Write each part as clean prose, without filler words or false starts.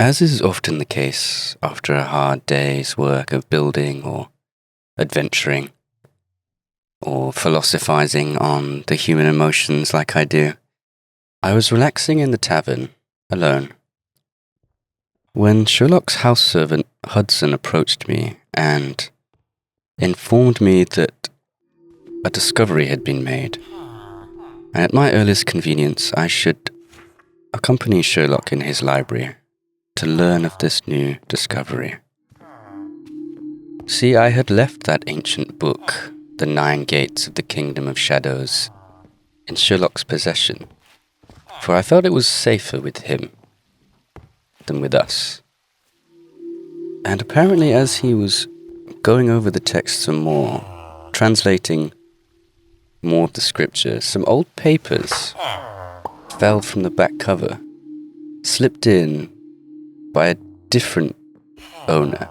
As is often the case after a hard day's work of building or adventuring, or philosophizing on the human emotions like I do, I was relaxing in the tavern, alone, when Sherlock's house servant Hudson approached me and informed me that a discovery had been made, and at my earliest convenience I should accompany Sherlock in his library to learn of this new discovery. See, I had left that ancient book, The 9 Gates of the Kingdom of Shadows, in Sherlock's possession, for I felt it was safer with him than with us. And apparently as he was going over the text some more, translating more of the scripture, some old papers fell from the back cover, slipped in by a different owner.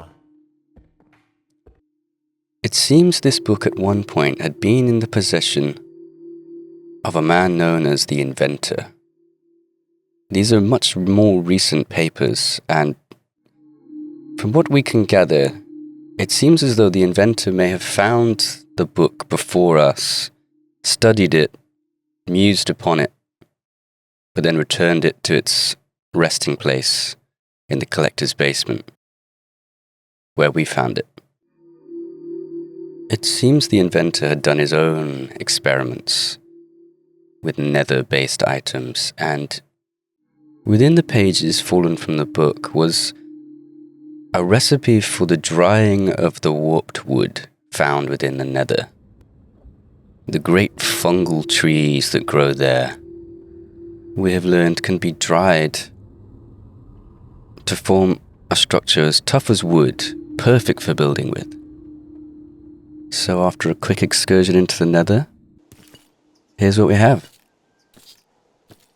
It seems this book at one point had been in the possession of a man known as the Inventor. These are much more recent papers, and from what we can gather, it seems as though the Inventor may have found the book before us, studied it, mused upon it, but then returned it to its resting place in the collector's basement, where we found it. It seems the Inventor had done his own experiments with Nether-based items, and within the pages fallen from the book was a recipe for the drying of the warped wood found within the Nether. The great fungal trees that grow there, we have learned, can be dried to form a structure as tough as wood, perfect for building with. So after a quick excursion into the Nether, here's what we have.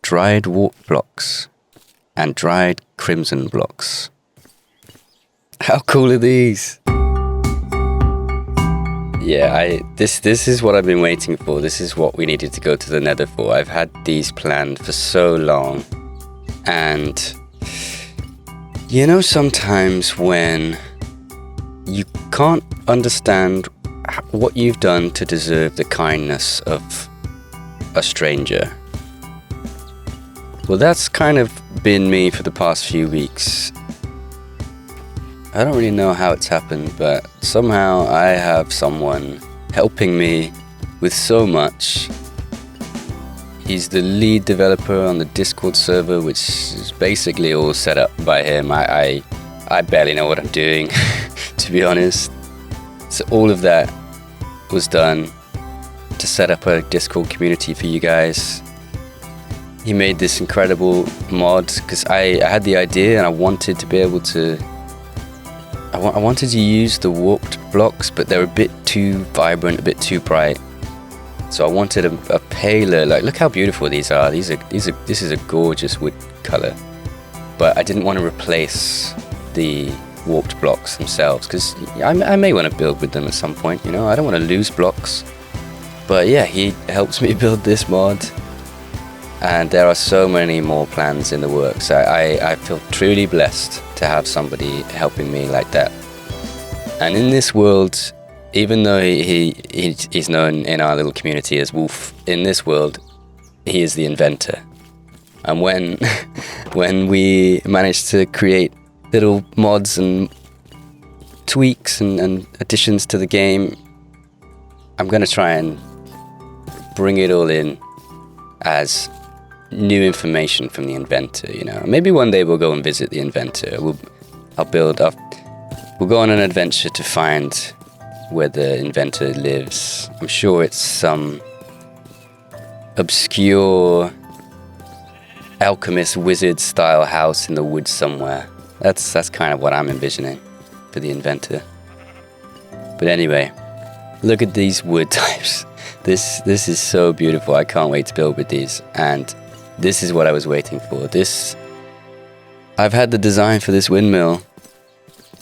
Dried warp blocks and dried crimson blocks. How cool are these? Yeah, this is what I've been waiting for. This is what we needed to go to the Nether for. I've had these planned for so long. And you know, sometimes when you can't understand what you've done to deserve the kindness of a stranger. Well, that's kind of been me for the past few weeks. I don't really know how it's happened, but somehow I have someone helping me with so much. He's the lead developer on the Discord server, which is basically all set up by him. I barely know what I'm doing, to be honest. So all of that was done to set up a Discord community for you guys. He made this incredible mod because I had the idea and I wanted to be able to... I wanted to use the warped blocks, but they're a bit too vibrant, a bit too bright. So I wanted a paler, like, look how beautiful these are. This is a gorgeous wood color. But I didn't want to replace the warped blocks themselves, because I may want to build with them at some point, you know. I don't want to lose blocks. But yeah, he helps me build this mod, and there are so many more plans in the works. I feel truly blessed to have somebody helping me like that. And in this world, even though he's known in our little community as Wolf, in this world, he is the inventor. And when we managed to create little mods and tweaks and additions to the game, I'm going to try and bring it all in as new information from the inventor, you know. Maybe one day we'll go and visit the inventor. We'll go on an adventure to find where the inventor lives. I'm sure it's some obscure alchemist wizard style house in the woods somewhere. That's kind of what I'm envisioning for the inventor. But anyway, look at these wood types. This is so beautiful. I can't wait to build with these. And this is what I was waiting for. I've had the design for this windmill.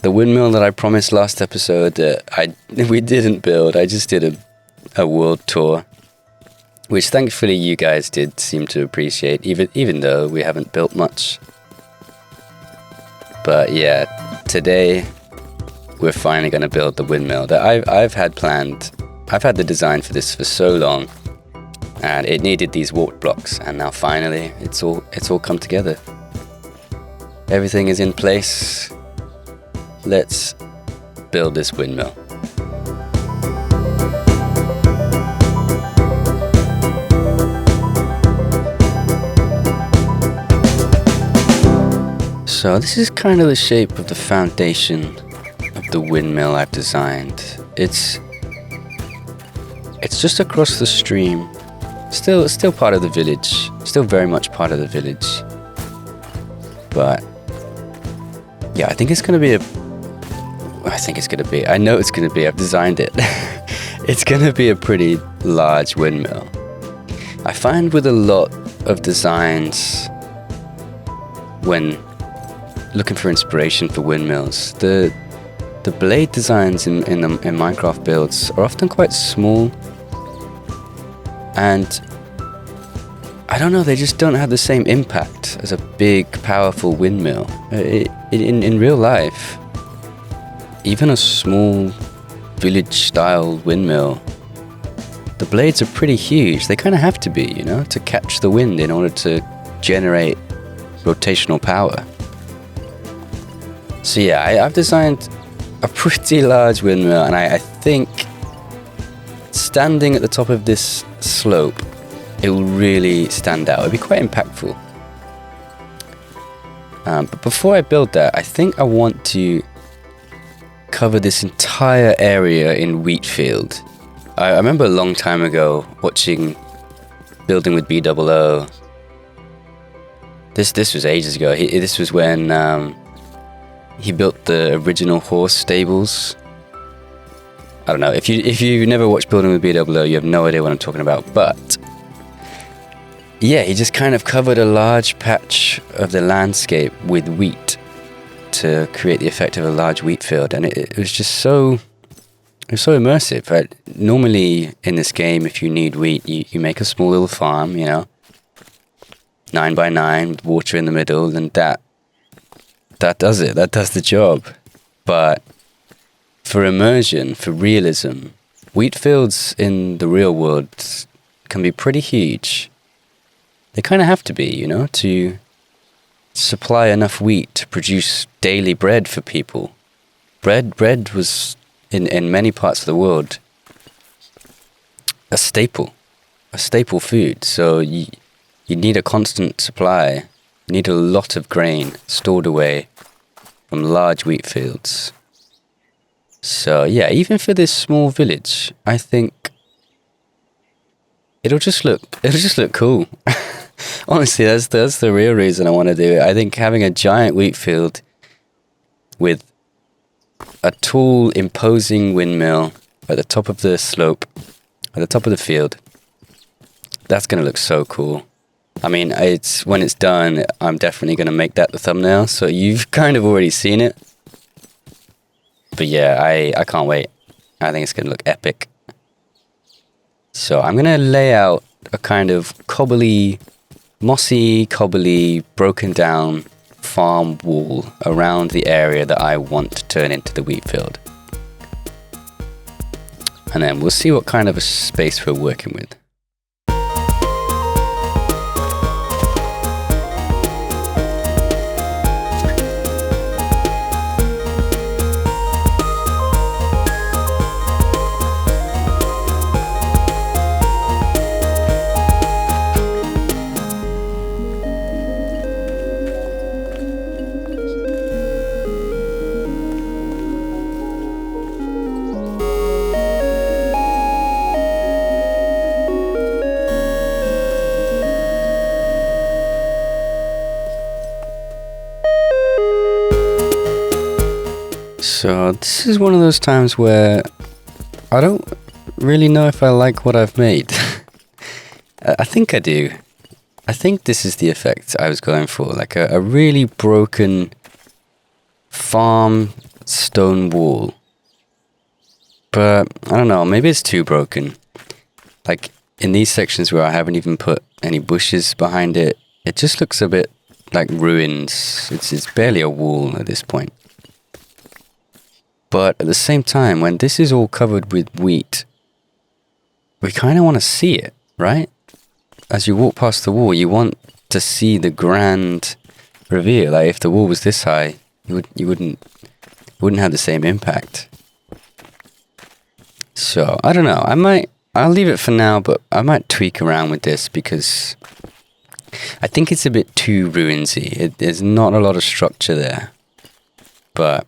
The windmill that I promised last episode that we didn't build. I just did a world tour, which thankfully you guys did seem to appreciate, even though we haven't built much. But yeah, today we're finally going to build the windmill that I've had planned. I've had the design for this for so long, and it needed these warped blocks, and now finally it's all come together. Everything is in place. Let's build this windmill. So this is kind of the shape of the foundation of the windmill I've designed. It's just across the stream. Still part of the village. Still very much part of the village. But yeah, I know it's gonna be, I've designed it. It's gonna be a pretty large windmill. I find with a lot of designs, when looking for inspiration for windmills, the blade designs in Minecraft builds are often quite small, and I don't know, they just don't have the same impact as a big, powerful windmill. In real life, even a small village-style windmill, the blades are pretty huge. They kind of have to be, you know, to catch the wind in order to generate rotational power. So yeah, I've designed a pretty large windmill, and I think standing at the top of this slope, it will really stand out. It'll be quite impactful. But before I build that, I think I want to cover this entire area in wheat field. I remember a long time ago watching Building with BOO. This was ages ago. This was when he built the original horse stables. I don't know, if you never watched Building with BOO, you have no idea what I'm talking about. But yeah, he just kind of covered a large patch of the landscape with wheat to create the effect of a large wheat field, and it was just so immersive. Right? Normally in this game, if you need wheat, you make a small little farm, you know, 9 by 9 with water in the middle, and that does it. That does the job. But for immersion, for realism, wheat fields in the real world can be pretty huge. They kind of have to be, you know, to supply enough wheat to produce daily bread for people. Bread was, in many parts of the world, a staple food. So you need a constant supply. You need a lot of grain stored away from large wheat fields. So yeah, even for this small village, I think it'll just look cool. Honestly, that's the real reason I want to do it. I think having a giant wheat field with a tall, imposing windmill at the top of the slope, at the top of the field, that's going to look so cool. I mean, when it's done, I'm definitely going to make that the thumbnail, so you've kind of already seen it. But yeah, I can't wait. I think it's going to look epic. So I'm going to lay out a kind of mossy, cobbly, broken down farm wall around the area that I want to turn into the wheat field. And then we'll see what kind of a space we're working with. So this is one of those times where I don't really know if I like what I've made. I think I do. I think this is the effect I was going for, like a really broken farm stone wall. But I don't know, maybe it's too broken. Like in these sections where I haven't even put any bushes behind it, it just looks a bit like ruins. It's barely a wall at this point. But at the same time, when this is all covered with wheat, we kind of want to see it, right? As you walk past the wall, you want to see the grand reveal. Like if the wall was this high, you wouldn't have the same impact. So I don't know. I'll leave it for now, but I might tweak around with this because I think it's a bit too ruinsy. There's not a lot of structure there. But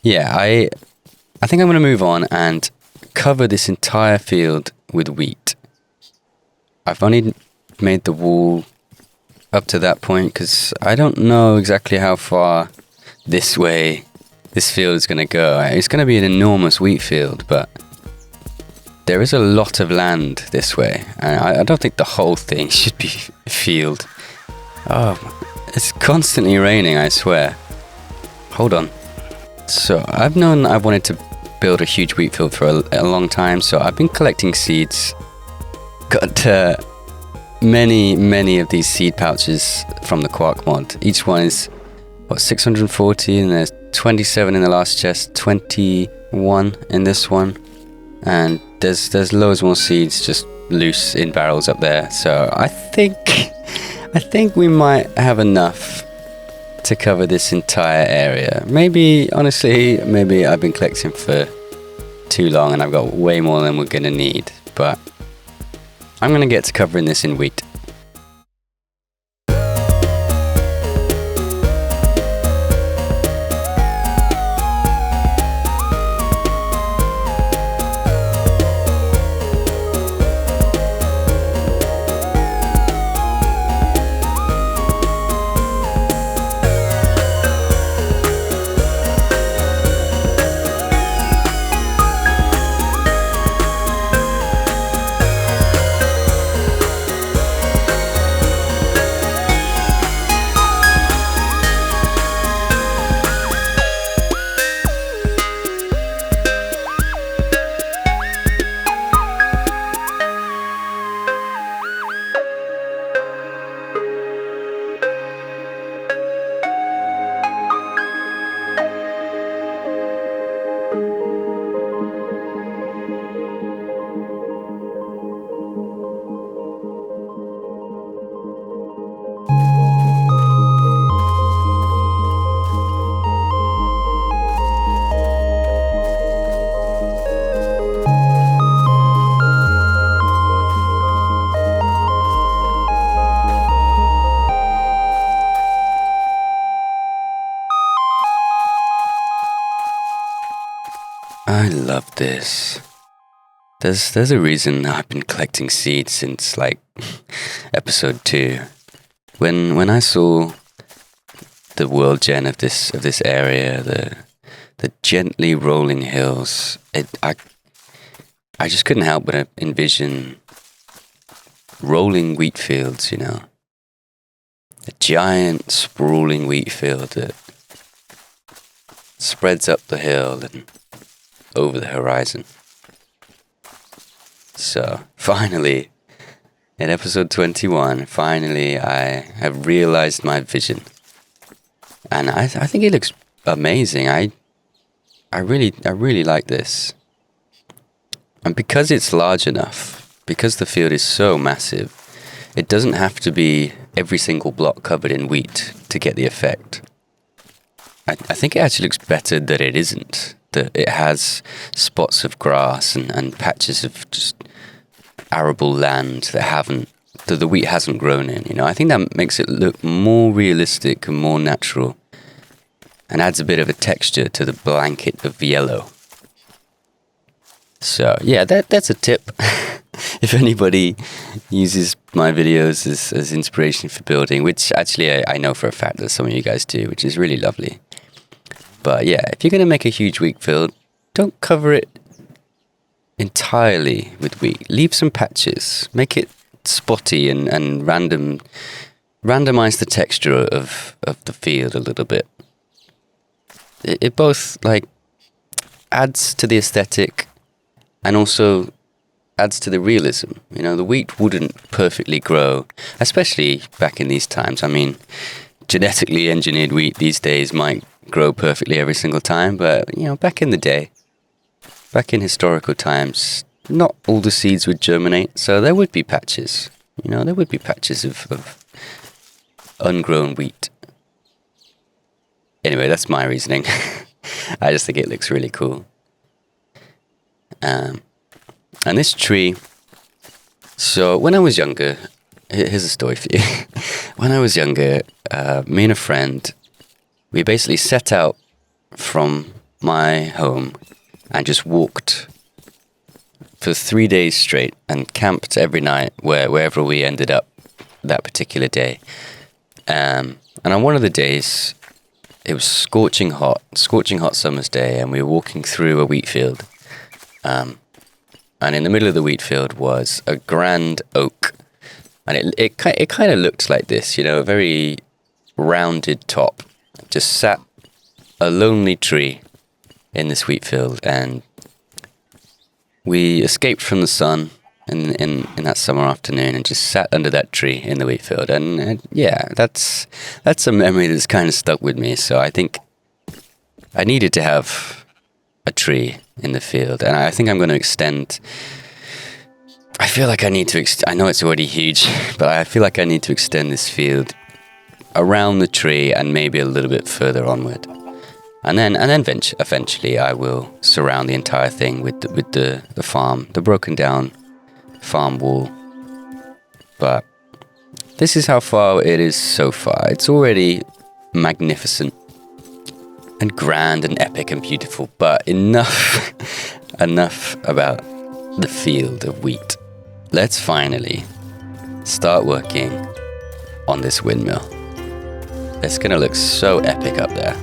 yeah, I think I'm going to move on and cover this entire field with wheat. I've only made the wall up to that point because I don't know exactly how far this way this field is going to go. It's going to be an enormous wheat field, but there is a lot of land this way, and I don't think the whole thing should be a field. Oh, it's constantly raining, I swear. Hold on. So I've known I wanted to build a huge wheat field for a long time, so I've been collecting seeds. Got many of these seed pouches from the Quark mod. Each one is, what, 640, and there's 27 in the last chest, 21 in this one, and there's loads more seeds just loose in barrels up there. So I think we might have enough to cover this entire area. Maybe, honestly, maybe I've been collecting for too long and I've got way more than we're gonna need, but I'm gonna get to covering this in wheat. I love this. There's a reason I've been collecting seeds since like episode 2. When I saw the world gen of this area, the gently rolling hills, I just couldn't help but envision rolling wheat fields, you know. A giant sprawling wheat field that spreads up the hill and over the horizon. So, finally, in episode 21, finally I have realized my vision. And I think it looks amazing. I really like this. And because it's large enough, because the field is so massive, it doesn't have to be every single block covered in wheat to get the effect. I think it actually looks better that it isn't. That it has spots of grass and patches of just arable land that the wheat hasn't grown in. You know, I think that makes it look more realistic and more natural, and adds a bit of a texture to the blanket of yellow. So yeah, that's a tip. If anybody uses my videos as inspiration for building, which actually I know for a fact that some of you guys do, which is really lovely. But yeah, if you're going to make a huge wheat field, don't cover it entirely with wheat. Leave some patches. Make it spotty and randomize the texture of the field a little bit. It both like adds to the aesthetic and also adds to the realism. You know, the wheat wouldn't perfectly grow, especially back in these times. I mean, genetically engineered wheat these days might grow perfectly every single time, but, you know, back in the day, back in historical times, not all the seeds would germinate, so there would be patches. You know, there would be patches of ungrown wheat. Anyway, that's my reasoning. I just think it looks really cool. And this tree, so when I was younger, here's a story for you. When I was younger, me and a friend, we basically set out from my home and just walked for 3 days straight and camped every night wherever we ended up that particular day. And on one of the days, it was scorching hot summer's day, and we were walking through a wheat field. And in the middle of the wheat field was a grand oak. And it kind of looked like this, you know, a very rounded top. Just sat a lonely tree in this wheat field, and we escaped from the sun in that summer afternoon and just sat under that tree in the wheat field. And yeah, that's a memory that's kind of stuck with me. So I think I needed to have a tree in the field, and I think I'm going to extend. I feel like I need to. I know it's already huge, but I feel like I need to extend this field around the tree and maybe a little bit further onward. And then eventually I will surround the entire thing with the farm, the broken down farm wall. But this is how far it is so far. It's already magnificent and grand and epic and beautiful, but enough about the field of wheat. Let's finally start working on this windmill. It's gonna look so epic up there.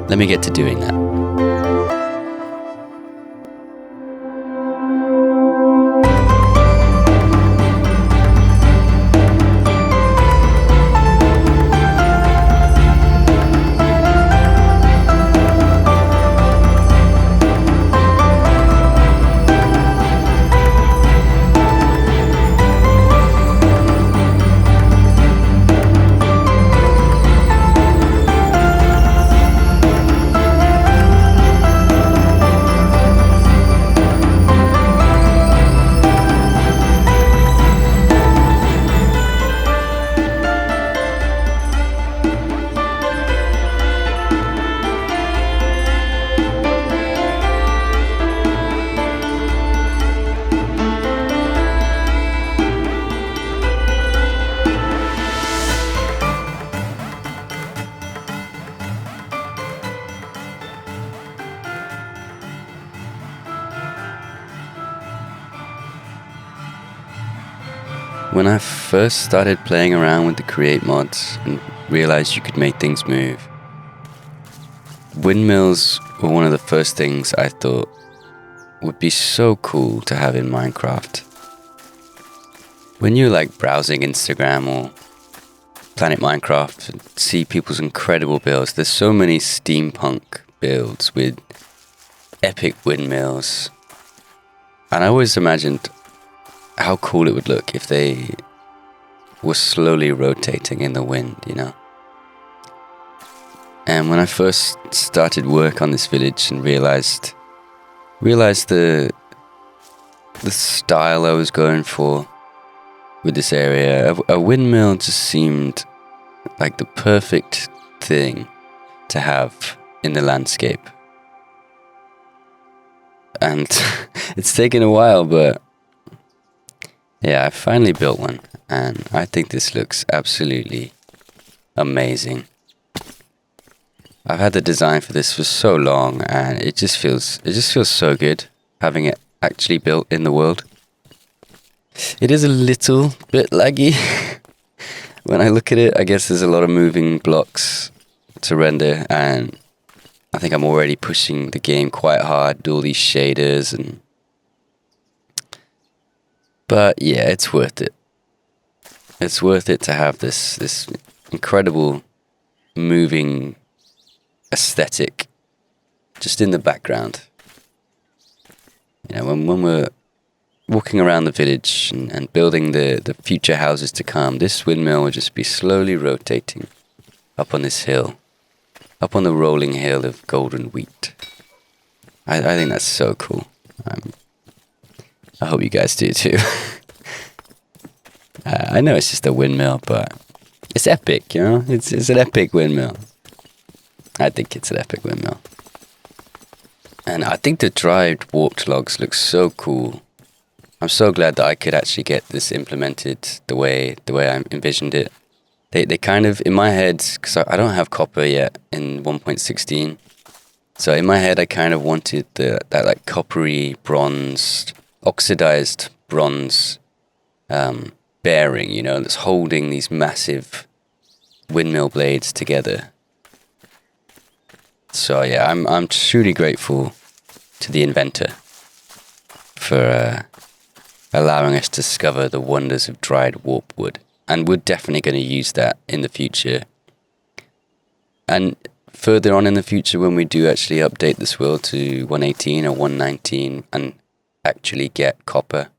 Let me get to doing that. When I first started playing around with the create mods and realized you could make things move, windmills were one of the first things I thought would be so cool to have in Minecraft. When you're like browsing Instagram or Planet Minecraft and see people's incredible builds, there's so many steampunk builds with epic windmills. And I always imagined how cool it would look if they were slowly rotating in the wind, you know. And when I first started work on this village and realized the style I was going for with this area, a windmill just seemed like the perfect thing to have in the landscape. And it's taken a while, but yeah, I finally built one, and I think this looks absolutely amazing. I've had the design for this for so long, and it just feels so good having it actually built in the world. It is a little bit laggy when I look at it. I guess there's a lot of moving blocks to render, and I think I'm already pushing the game quite hard, all these shaders and. But yeah, it's worth it. It's worth it to have this incredible moving aesthetic just in the background. You know, when walking around the village and building the future houses to come, this windmill will just be slowly rotating up on this hill, up on the rolling hill of golden wheat. I think that's so cool. I hope you guys do too. I know it's just a windmill, but it's epic, you know? It's an epic windmill. I think it's an epic windmill. And I think the dried warped logs look so cool. I'm so glad that I could actually get this implemented the way I envisioned it. They kind of, in my head, because I don't have copper yet in 1.16, so in my head I kind of wanted that like coppery bronze, oxidized bronze bearing, you know, that's holding these massive windmill blades together. So yeah, I'm truly grateful to the inventor for allowing us to discover the wonders of dried warp wood. And we're definitely going to use that in the future. And further on in the future, when we do actually update this world to 118 or 119 and actually get copper,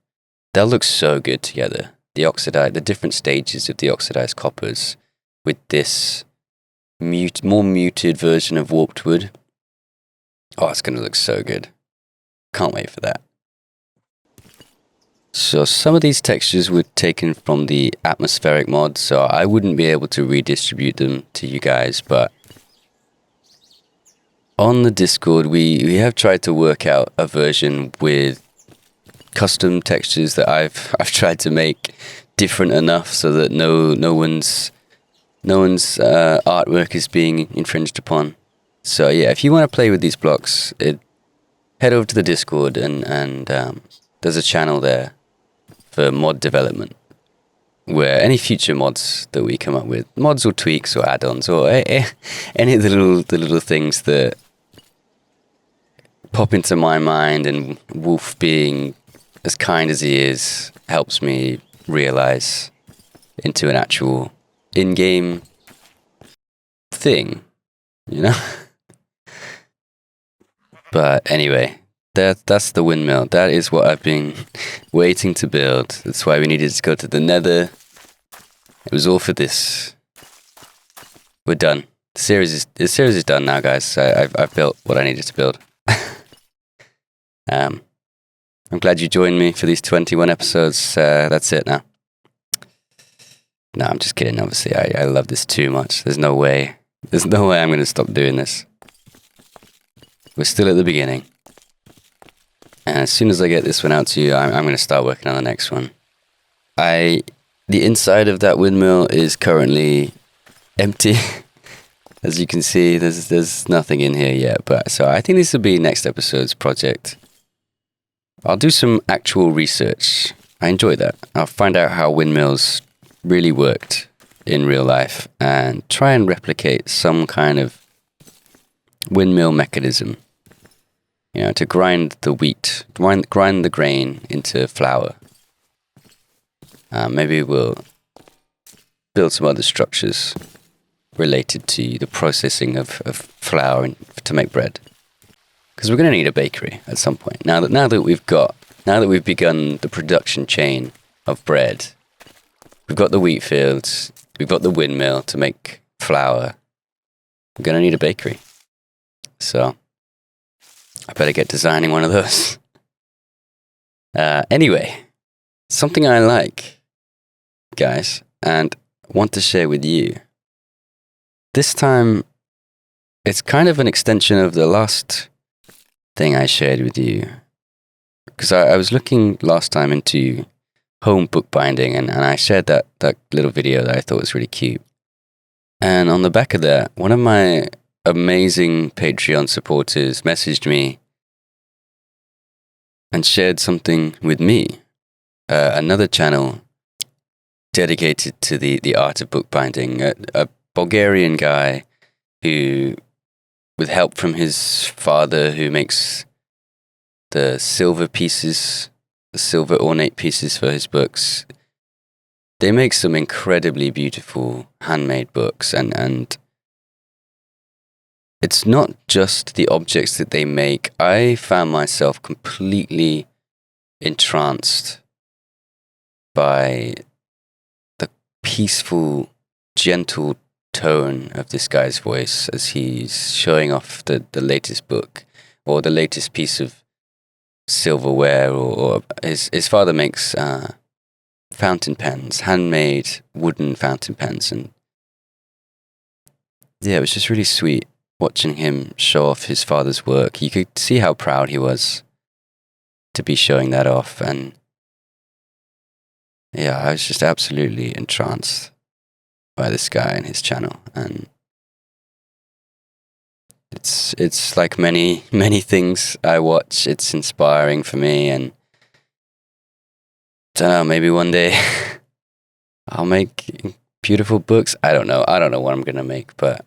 they'll look so good together. The different stages of the oxidized coppers with this more muted version of warped wood. Oh, it's going to look so good. Can't wait for that. So some of these textures were taken from the atmospheric mod, so I wouldn't be able to redistribute them to you guys, but on the Discord we have tried to work out a version with custom textures that I've tried to make different enough so that no one's artwork is being infringed upon. So yeah, if you want to play with these blocks, head over to the Discord and there's a channel there for mod development, where any future mods that we come up with, mods or tweaks or add-ons or any of the little things that pop into my mind, and Wolf, being as kind as he is, helps me realize into an actual in-game thing, you know? But anyway, that's the windmill. That is what I've been waiting to build. That's why we needed to go to the Nether. It was all for this. We're done. The series is done now, guys. I've built what I needed to build. I'm glad you joined me for these 21 episodes. That's it now. No, I'm just kidding. Obviously, I love this too much. There's no way I'm going to stop doing this. We're still at the beginning. And as soon as I get this one out to you, I'm going to start working on the next one. The inside of that windmill is currently empty. As you can see, there's nothing in here yet. But so I think this will be next episode's project. I'll do some actual research. I enjoy that. I'll find out how windmills really worked in real life and try and replicate some kind of windmill mechanism. You know, to grind the wheat, grind the grain into flour. Maybe we'll build some other structures related to the processing of flour to make bread. Because we're going to need a bakery at some point. Now that we've begun the production chain of bread, we've got the wheat fields, we've got the windmill to make flour. We're going to need a bakery. So I better get designing one of those. Anyway, something I like, guys, and want to share with you. This time, it's kind of an extension of the last thing I shared with you. Because I was looking last time into home bookbinding, and I shared that little video that I thought was really cute. And on the back of that, one of my amazing Patreon supporters messaged me and shared something with me, another channel dedicated to the art of bookbinding, a Bulgarian guy who, with help from his father, who makes the silver ornate pieces for his books. They make some incredibly beautiful handmade books, and it's not just the objects that they make. I found myself completely entranced by the peaceful, gentle tone of this guy's voice as he's showing off the latest book or the latest piece of silverware, or his father makes fountain pens, handmade wooden fountain pens, and yeah, it was just really sweet watching him show off his father's work. You could see how proud he was to be showing that off, and yeah, I was just absolutely entranced by this guy and his channel, and it's like many things I watch. It's inspiring for me, and I don't know, maybe one day I'll make beautiful books. I don't know what I'm gonna make, but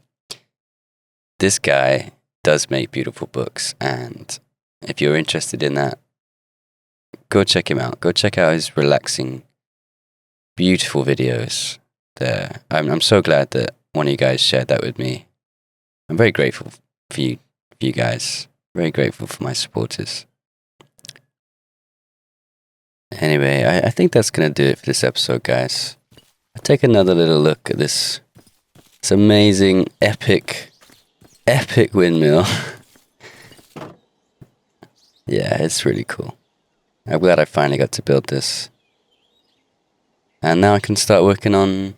this guy does make beautiful books, and if you're interested in that, go check him out. Go check out his relaxing, beautiful videos there. I'm so glad that one of you guys shared that with me. I'm very grateful for you guys. Very grateful for my supporters. Anyway, I think that's going to do it for this episode, guys. I'll take another little look at this amazing, epic windmill. Yeah, it's really cool. I'm glad I finally got to build this. And now I can start working on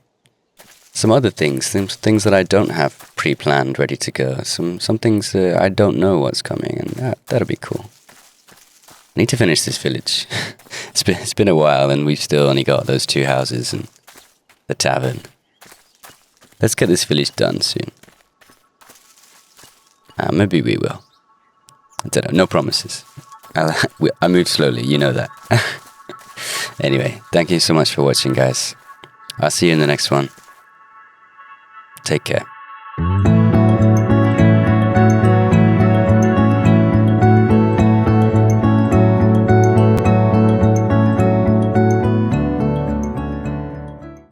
some other things that I don't have pre-planned, ready to go. Some things that I don't know what's coming, and that'll be cool. I need to finish this village. It's been a while, and we've still only got those 2 houses and the tavern. Let's get this village done soon. Maybe we will. I don't know. No promises. I move slowly, you know that. Anyway, thank you so much for watching, guys. I'll see you in the next one. Take care.